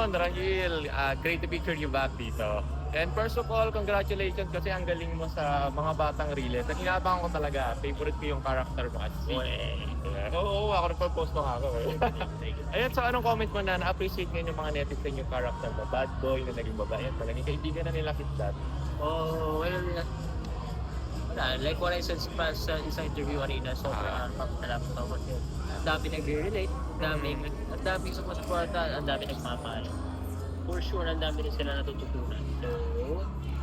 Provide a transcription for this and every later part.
Ayun, Rahil, great to feature you back dito. And first of all, congratulations kasi ang galing mo sa mga batang reels. Ang inabangan ko talaga, favorite ko yung character mo at si. Oo, ako nagpo-post na ako eh. Ayun, so anong comment mo na na-appreciate ngayon yung mga netizen yung character mo? Bad boy na naging babae. Talagang kaibigan na nila Kitlat. Oh, well, like what I said sa isang interview kanina, sobrang salamat ako kasi ang dami nagre-relate, ang daming sumusuporta, ang dami nagmamahal. For sure, ang dami rin sila natututunan. So,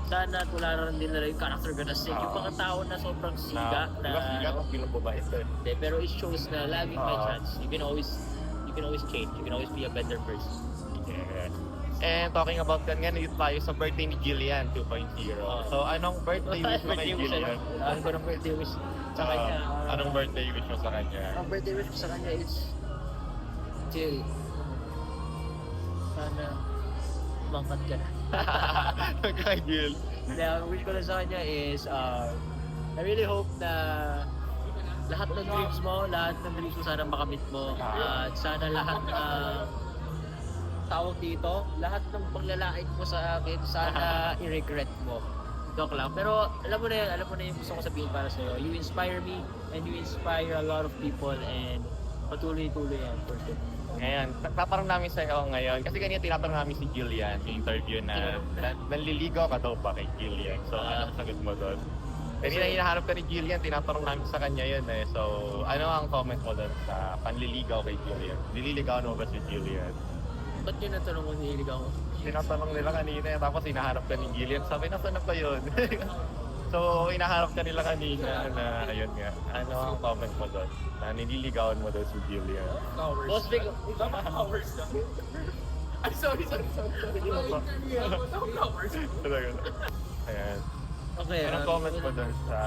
sana tularan din nila yung character ganasig. Yung mga tao na sobrang siga na... Diba siga kung bilang babae ito eh. Hindi, pero it shows na laging may chance. You can always change. You can always be a better person. Yeah. And talking about that, ngayon tayo sa birthday ni Jillian 2.0. So, anong birthday wish mo kay Jillian? Ano ba ng birthday wish sa kanya? Anong birthday wish mo sa kanya? Ang birthday wish ko sa kanya is Jill. Sana umangkat ka na. Kay Jill. Hindi, ang wish ko lang sa kanya is I really hope na lahat ng dreams mo sana makamit mo. At sana lahat ng tawag dito, lahat ng paglalait mo sa akin, sana i-regret mo. Joke lang. Pero alam mo na yung gusto ko sabihin para sa'yo. You inspire me and you inspire a lot of people and patuloy-tuloy yan for sure. Ngayon, tatanong namin sa iyo ngayon. Kasi kanina tinatanong namin si Jillian, yung interview na nanliligaw ka daw ba kay Jillian? So, anong sagot mo doon? Kanina hinahanap ka ni Jillian, tinatanong namin sa kanya yun eh. So, ano ang comment mo doon sa panliligaw kay Jillian? Nililigawan mo ba si Jillian? Ba't yun natanong mo nililigaw ko? Tinatanong nila kanina eh, tapos hinahanap ka ni Jillian. Sabi, nasa na ba yun? So, hinahanap ka nila kanina na, ayun nga. Ano ang comment mo doon? Na nililigawan mo daw si Jillian? Boss Vic, Flowers na. Ay, sorry. Flowers. Talaga. Ayan. okay. Anong comment mo doon sa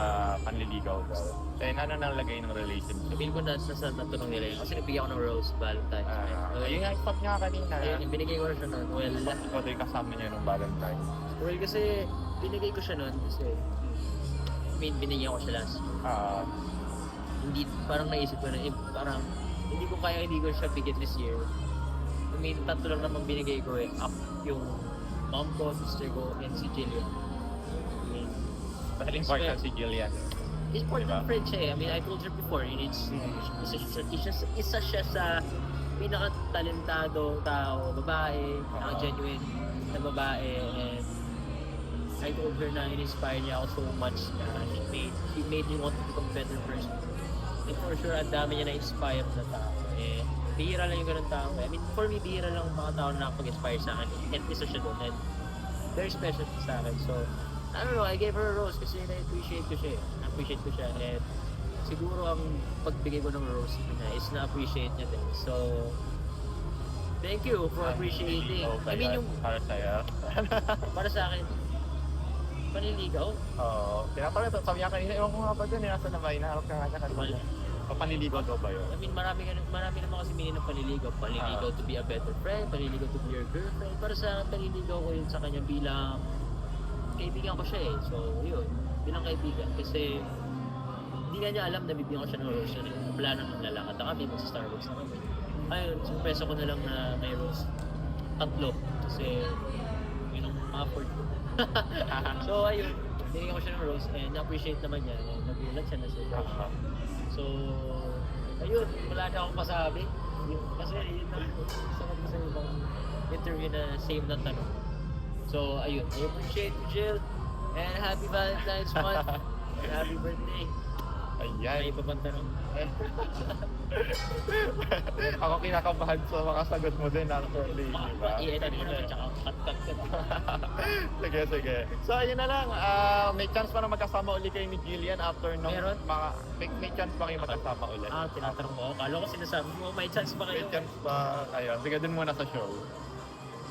panliligaw daw? And ano nang lagay ng relationship? Sabihin ko na sa natanong nila yun. Kasi nabigyan ko ng rose Valentine's. Ayun nga, stop niya kanina. Ayun, yung binigay ko na siya nun. Well, Ikaw daw yung kasama niya nung Valentine's. kasi binigay ko siya nun kasi binigyan ko siya last year. Hindi, parang naisip ko na, parang hindi ko siya bigyan this year. I mean, tatlo lang naman binigay ko eh. Up yung mom ko, sister ko, and si Jillian. I mean, Dahil important si Jillian. important friend siya eh. I mean, I told her before, isa siya sa pinaka-talentado tao, babae, genuine na babae, and I told her na in-inspire niya ako so much na she made me want to become a better person. And for sure, ang dami niya na-inspire na tao. Eh, bihira lang yung ganun tao. I mean, for me, bihira lang mga tao na nakapag-inspire sa akin. And isa siya doon. And very special sa akin. So, I don't know, I gave her a rose kasi na-appreciate ko siya. Na-appreciate ko siya. And siguro ang pagbigay ko ng rose niya is na-appreciate niya din. So, thank you for appreciating. I mean, yung para sa'yo. para sa akin, panliligaw. Oo. Tinatanong ito, sabi niya kanina, ewan ko nga ba dyan, nasa na ba? Hinaharap ka nga niya kanina. O panliligaw daw ba yun? I mean, marami naman kasi meaning ng panliligaw. Panliligaw to be a better friend, panliligaw to be your girlfriend. Para sa panliligaw ko yun sa kanya bilang kaibigan ko siya eh. So, yun. Bilang kaibigan. Kasi hindi nga niya alam na bibigyan ko siya ng rose. Yung plano ng lalakad na kami, mag-Starbucks na kami. Ayun, surpresa ko na lang na may rose. 3. Kasi yun ang afford ko. So, ayun. Binigyan ko siya ng rose and na-appreciate naman niya. And nagulat siya na siya. So, ayun, wala na akong masabi. Kasi yun na, sagot ko sa ibang interview na same na tanong. So, ayun, I appreciate you, Jill. And happy Valentine's month. And happy birthday. May Ayan. iba pang tanong. Ako kinakabahan sa mga sagot mo din, actually. Diba? I-edit mo naman, tsaka cut. Sige. So, ayun na lang. May chance pa na magkasama ulit kayo ni Jillian after nung Meron? mga... May chance pa kayo magkasama ulit? Tinatanong mo. Kala ko sinasabi mo, may chance ba May kayo? chance pa. Ayun. Sige, dun muna sa show.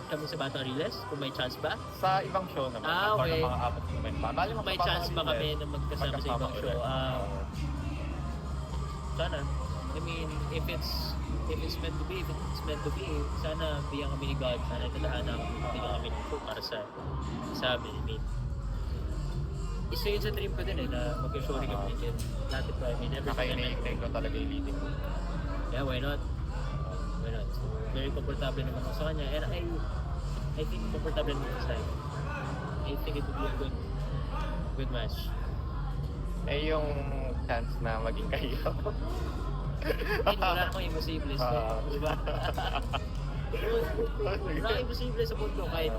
Kami sa Batang Riles, kung may chance ba? Sa ibang show naman. Okay. Or ng mga apat naman pa. Bali, Kung may chance ba kami na magkasama sa ibang show? Sana. I mean, if it's meant to be, sana bigyan kami ni God, sana italahan namin, bigyan kami ng show para sa amin. I mean, isa yun sa dream ko din eh, na mag-show rin kami ni Jen. Dati pa, I mean, never Naka-iniintay ko talaga yung leading ko. Yeah, why not? Very comfortable naman ako sa kanya. And I think comfortable naman ako sa kanya. I think it would be a good match. Eh, yung chance na maging kayo. Hindi, wala namang imposible sa diba? Wala namang imposible sa mundo kahit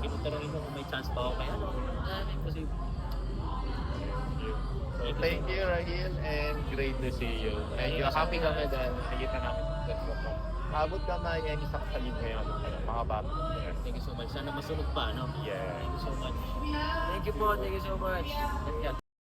kinutanongin mo kung may chance pa ako kaya ano, wala namang imposible. So, thank you, Rahil, and great to see you. Medyo happy kami dahil nakikita namin sa Facebook mo. Maabot ka na yan isang salid ngayon, mga bata. Thank you so much. Sana masunog pa, no? Yeah. Thank you so much. Thank you po. Thank you so much.